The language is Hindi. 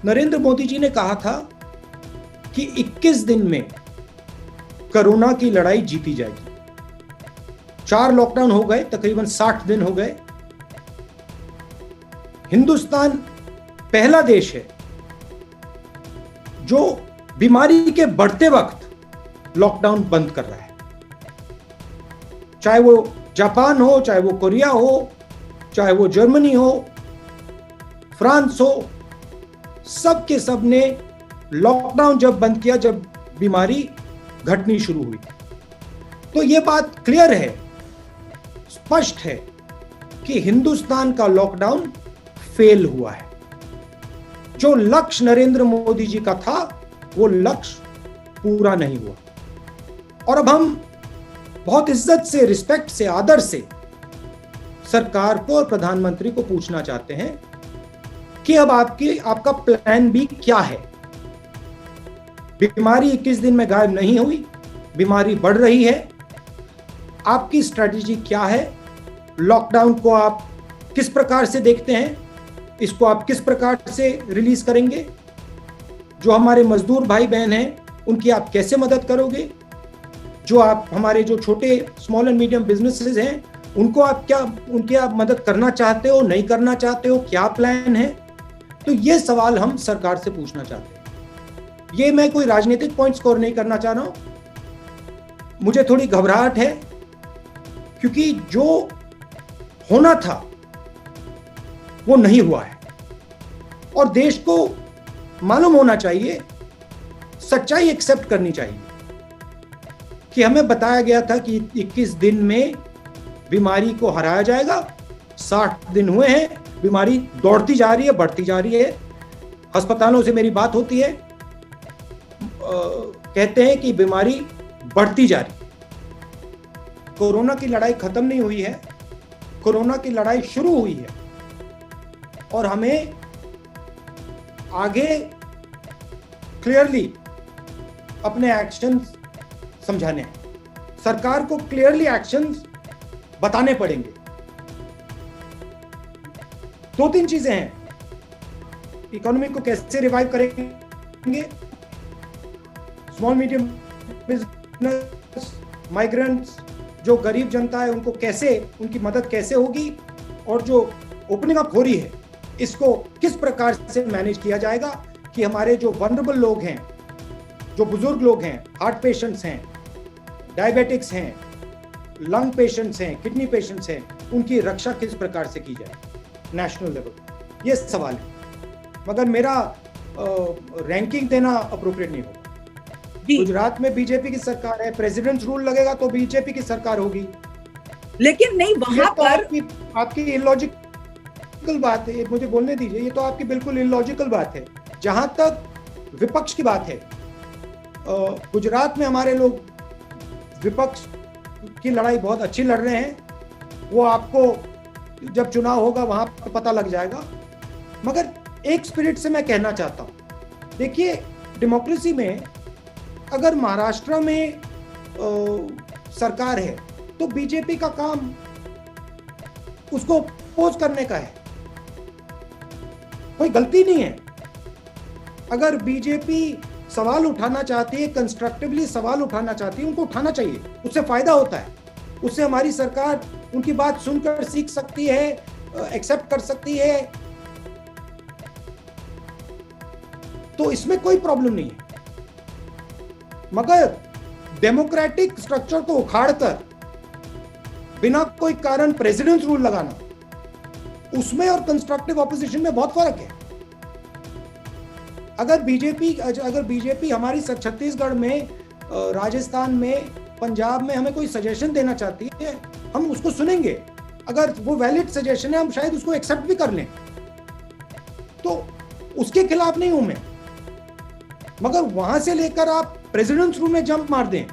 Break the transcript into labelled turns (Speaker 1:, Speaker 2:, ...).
Speaker 1: नरेंद्र मोदी जी ने कहा था कि 21 दिन में कोरोना की लड़ाई जीती जाएगी। 4 लॉकडाउन हो गए, तकरीबन 60 दिन हो गए। हिंदुस्तान पहला देश है जो बीमारी के बढ़ते वक्त लॉकडाउन बंद कर रहा है। चाहे वो जापान हो, चाहे वो कोरिया हो, चाहे वो जर्मनी हो, फ्रांस हो, सब के सब ने लॉकडाउन जब बंद किया, जब बीमारी घटनी शुरू हुई। तो यह बात क्लियर है, स्पष्ट है कि हिंदुस्तान का लॉकडाउन फेल हुआ है। जो लक्ष्य नरेंद्र मोदी जी का था वो लक्ष्य पूरा नहीं हुआ। और अब हम बहुत इज्जत से, रिस्पेक्ट से, आदर से सरकार को और प्रधानमंत्री को पूछना चाहते हैं कि अब आपका प्लान बी क्या है। बीमारी 21 दिन में गायब नहीं हुई, बीमारी बढ़ रही है। आपकी स्ट्रेटजी क्या है? लॉकडाउन को आप किस प्रकार से देखते हैं? इसको आप किस प्रकार से रिलीज करेंगे? जो हमारे मजदूर भाई बहन हैं उनकी आप कैसे मदद करोगे? जो आप हमारे जो छोटे स्मॉल एंड मीडियम बिजनेसेस हैं उनको उनकी आप मदद करना चाहते हो, नहीं करना चाहते हो? क्या प्लान है? तो ये सवाल हम सरकार से पूछना चाहते हैं। ये मैं कोई राजनीतिक पॉइंट स्कोर नहीं करना चाह रहा हूं। मुझे थोड़ी घबराहट है क्योंकि जो होना था वो नहीं हुआ है और देश को मालूम होना चाहिए, सच्चाई एक्सेप्ट करनी चाहिए कि हमें बताया गया था कि 21 दिन में बीमारी को हराया जाएगा। 60 दिन हुए हैं, बीमारी दौड़ती जा रही है, बढ़ती जा रही है। अस्पतालों से मेरी बात होती है, कहते हैं कि बीमारी बढ़ती जा रही है। कोरोना की लड़ाई खत्म नहीं हुई है, कोरोना की लड़ाई शुरू हुई है और हमें आगे क्लियरली अपने एक्शंस समझाने हैं। सरकार को क्लियरली एक्शंस बताने पड़ेंगे। 2-3 चीजें हैं। इकोनॉमी को कैसे रिवाइव करेंगे, स्मॉल मीडियम बिजनेस, माइग्रेंट्स, जो गरीब जनता है उनको कैसे, उनकी मदद कैसे होगी, और जो ओपनिंग अप हो रही है इसको किस प्रकार से मैनेज किया जाएगा कि हमारे जो वनरेबल लोग हैं, जो बुजुर्ग लोग हैं, हार्ट पेशेंट्स हैं, डायबिटिक्स हैं, लंग पेशेंट्स हैं, किडनी पेशेंट्स हैं, उनकी रक्षा किस प्रकार से की जाए नेशनल लेवल। ये सवाल है, मगर मेरा रैंकिंग देना अप्रोप्रिएट नहीं होगा। गुजरात में बीजेपी की सरकार है, प्रेसिडेंट रूल लगेगा तो बीजेपी की सरकार होगी।
Speaker 2: लेकिन नहीं, वहां
Speaker 1: तो
Speaker 2: पर
Speaker 1: आपकी इलॉजिकल बात है, मुझे बोलने दीजिए। ये तो आपकी बिल्कुल इलॉजिकल बात है। जहां तक विपक्ष की बात है, गुजरात में हमारे लोग विपक्ष की लड़ाई बहुत अच्छी लड़ रहे हैं। वो आपको जब चुनाव होगा वहां पर पता लग जाएगा। मगर एक स्पिरिट से मैं कहना चाहता हूं, देखिए डेमोक्रेसी में अगर महाराष्ट्र में सरकार है तो बीजेपी का काम उसको अपोज करने का है, कोई गलती नहीं है। अगर बीजेपी सवाल उठाना चाहती है, कंस्ट्रक्टिवली सवाल उठाना चाहती है, उनको उठाना चाहिए, उससे फायदा होता है। उससे हमारी सरकार उनकी बात सुनकर सीख सकती है, एक्सेप्ट कर सकती है, तो इसमें कोई प्रॉब्लम नहीं है। मगर डेमोक्रेटिक स्ट्रक्चर को उखाड़कर बिना कोई कारण प्रेसिडेंट रूल लगाना, उसमें और कंस्ट्रक्टिव ऑपोजिशन में बहुत फर्क है। अगर बीजेपी हमारी छत्तीसगढ़ में, राजस्थान में, पंजाब में हमें कोई सजेशन देना चाहती है, हम उसको सुनेंगे। अगर वो वैलिड सजेशन है हम शायद उसको एक्सेप्ट भी कर लें, तो उसके खिलाफ नहीं हूं मैं। मगर वहां से लेकर आप प्रेसिडेंट्स रूम में जंप मार दें